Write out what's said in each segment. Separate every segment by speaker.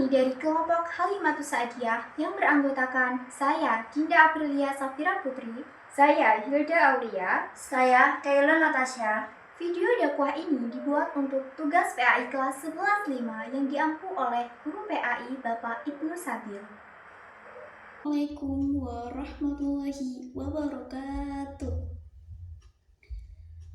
Speaker 1: dari kelompok Halimatus Sa'diyah yang beranggotakan saya, Dinda Aprilia Safira Putri,
Speaker 2: saya, Hilda Aulia,
Speaker 3: saya, Kayla Natasha.
Speaker 1: Video dakwah ini dibuat untuk tugas PAI kelas 11-5 yang diampu oleh Guru PAI Bapak Ibnu Sabil.
Speaker 4: Assalamualaikum warahmatullahi wabarakatuh.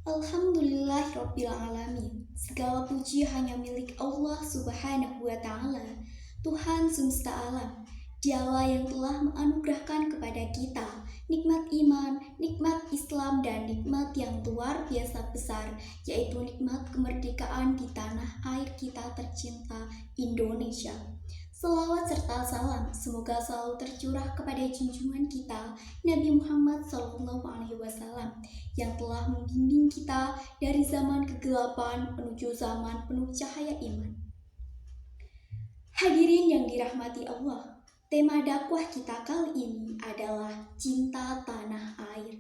Speaker 4: Alhamdulillahirrabbilalamin. Segala puji hanya milik Allah subhanahu wa ta'ala, Tuhan semesta alam. Dialah yang telah menganugerahkan kepada kita nikmat iman, nikmat Islam, dan nikmat yang luar biasa besar, yaitu nikmat kemerdekaan di tanah air kita tercinta Indonesia. Salawat serta salam semoga selalu tercurah kepada junjungan kita Nabi Muhammad SAW yang telah membimbing kita dari zaman kegelapan menuju zaman penuh cahaya iman. Hadirin yang dirahmati Allah, tema dakwah kita kali ini adalah cinta tanah air.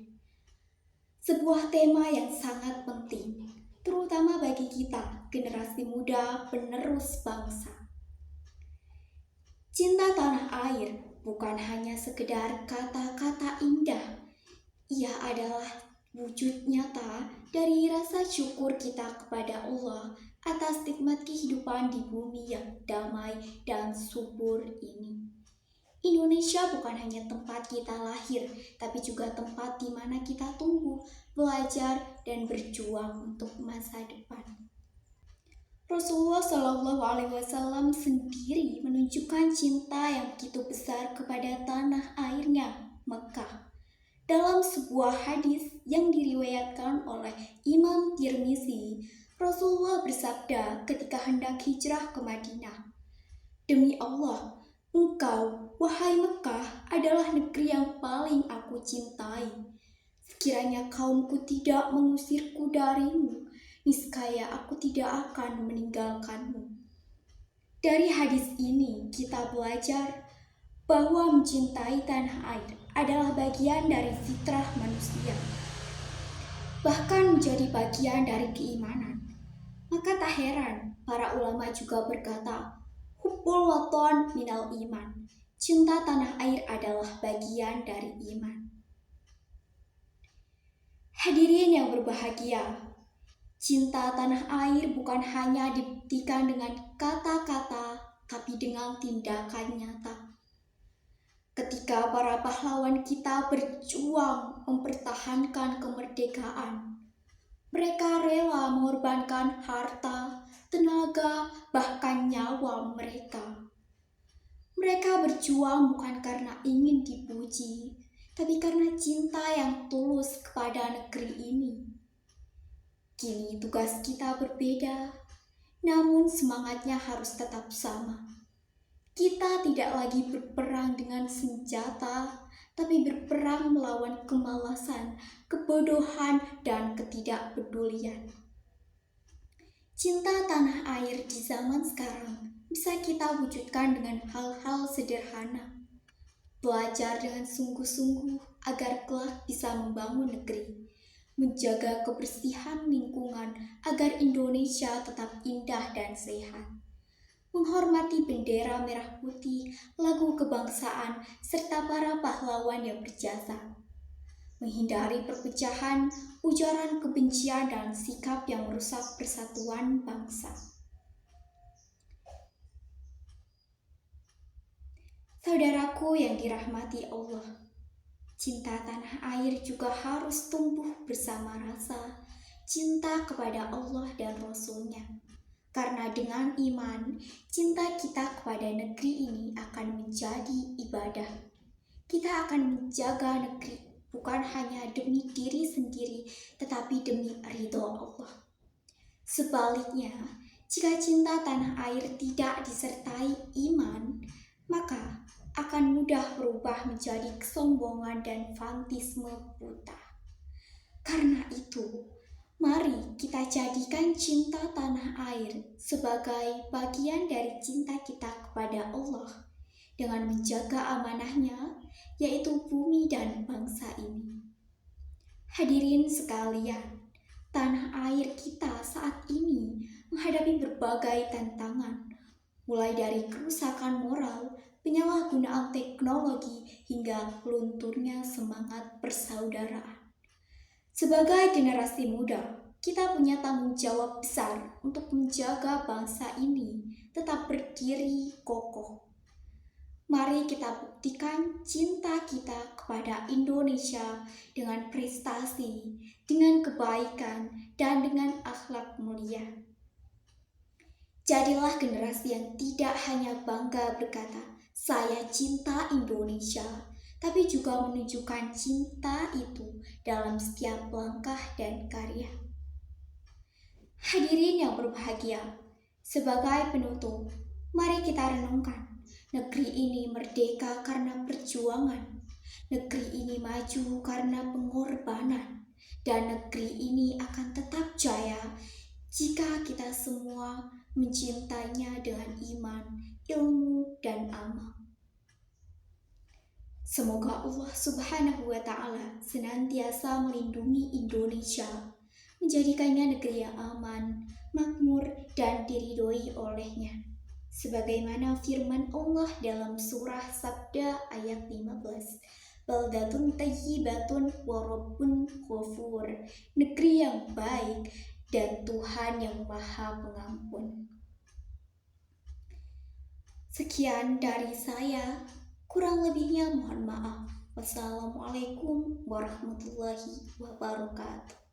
Speaker 4: Sebuah tema yang sangat penting, terutama bagi kita generasi muda penerus bangsa. Cinta tanah air bukan hanya sekedar kata-kata indah. Ia adalah wujud nyata dari rasa syukur kita kepada Allah atas nikmat kehidupan di bumi yang damai dan subur ini. Indonesia bukan hanya tempat kita lahir, tapi juga tempat di mana kita tumbuh, belajar, dan berjuang untuk masa depan. Rasulullah SAW sendiri menunjukkan cinta yang begitu besar kepada tanah airnya, Mekah. Dalam sebuah hadis yang diriwayatkan oleh Imam Tirmizi, Rasulullah bersabda ketika hendak hijrah ke Madinah, "Demi Allah, engkau, wahai Mekah, adalah negeri yang paling aku cintai. Sekiranya kaumku tidak mengusirku darimu, niscaya aku tidak akan meninggalkanmu." Dari hadis ini kita belajar bahwa mencintai tanah air adalah bagian dari fitrah manusia, bahkan menjadi bagian dari keimanan. Maka tak heran para ulama juga berkata, hubbul waton minal iman. Cinta tanah air adalah bagian dari iman. Hadirin yang berbahagia, cinta tanah air bukan hanya dibuktikan dengan kata-kata, tapi dengan tindakan nyata. Ketika para pahlawan kita berjuang mempertahankan kemerdekaan, mereka rela mengorbankan harta, tenaga, bahkan nyawa mereka. Mereka berjuang bukan karena ingin dipuji, tapi karena cinta yang tulus kepada negeri ini. Kini tugas kita berbeda, namun semangatnya harus tetap sama. Kita tidak lagi berperang dengan senjata, tapi berperang melawan kemalasan, kebodohan, dan ketidakpedulian. Cinta tanah air di zaman sekarang bisa kita wujudkan dengan hal-hal sederhana. Belajar dengan sungguh-sungguh agar kelak bisa membangun negeri. Menjaga kebersihan lingkungan agar Indonesia tetap indah dan sehat. Menghormati bendera merah putih, lagu kebangsaan, serta para pahlawan yang berjasa. Menghindari perpecahan, ujaran kebencian, dan sikap yang merusak persatuan bangsa. Saudaraku yang dirahmati Allah, cinta tanah air juga harus tumbuh bersama rasa cinta kepada Allah dan Rasul-Nya. Karena dengan iman, cinta kita kepada negeri ini akan menjadi ibadah. Kita akan menjaga negeri bukan hanya demi diri sendiri, tetapi demi ridho Allah. Sebaliknya, jika cinta tanah air tidak disertai iman, maka akan mudah berubah menjadi kesombongan dan fanatisme buta. Karena itu, mari kita jadikan cinta tanah air sebagai bagian dari cinta kita kepada Allah dengan menjaga amanahnya, yaitu bumi dan bangsa ini. Hadirin sekalian, tanah air kita saat ini menghadapi berbagai tantangan, mulai dari kerusakan moral, penyalahgunaan teknologi, hingga lunturnya semangat persaudaraan. Sebagai generasi muda, kita punya tanggung jawab besar untuk menjaga bangsa ini tetap berdiri kokoh. Mari kita buktikan cinta kita kepada Indonesia dengan prestasi, dengan kebaikan, dan dengan akhlak mulia. Jadilah generasi yang tidak hanya bangga berkata, "Saya cinta Indonesia," tapi juga menunjukkan cinta itu dalam setiap langkah dan karya. Hadirin yang berbahagia, sebagai penutup, mari kita renungkan. Negeri ini merdeka karena perjuangan. Negeri ini maju karena pengorbanan. Dan negeri ini akan tetap jaya jika kita semua mencintainya dengan iman, ilmu, dan amal. Semoga Allah Subhanahu wa Ta'ala senantiasa melindungi Indonesia, menjadikannya negeri yang aman, makmur, dan diridhoi olehnya. Sebagaimana firman Allah dalam surah Sabda ayat 15, "Baldatun tayyibatun wa rabbun ghafur," negeri yang baik dan Tuhan yang Maha Pengampun. Sekian dari saya, kurang lebihnya mohon maaf. Wassalamualaikum warahmatullahi wabarakatuh.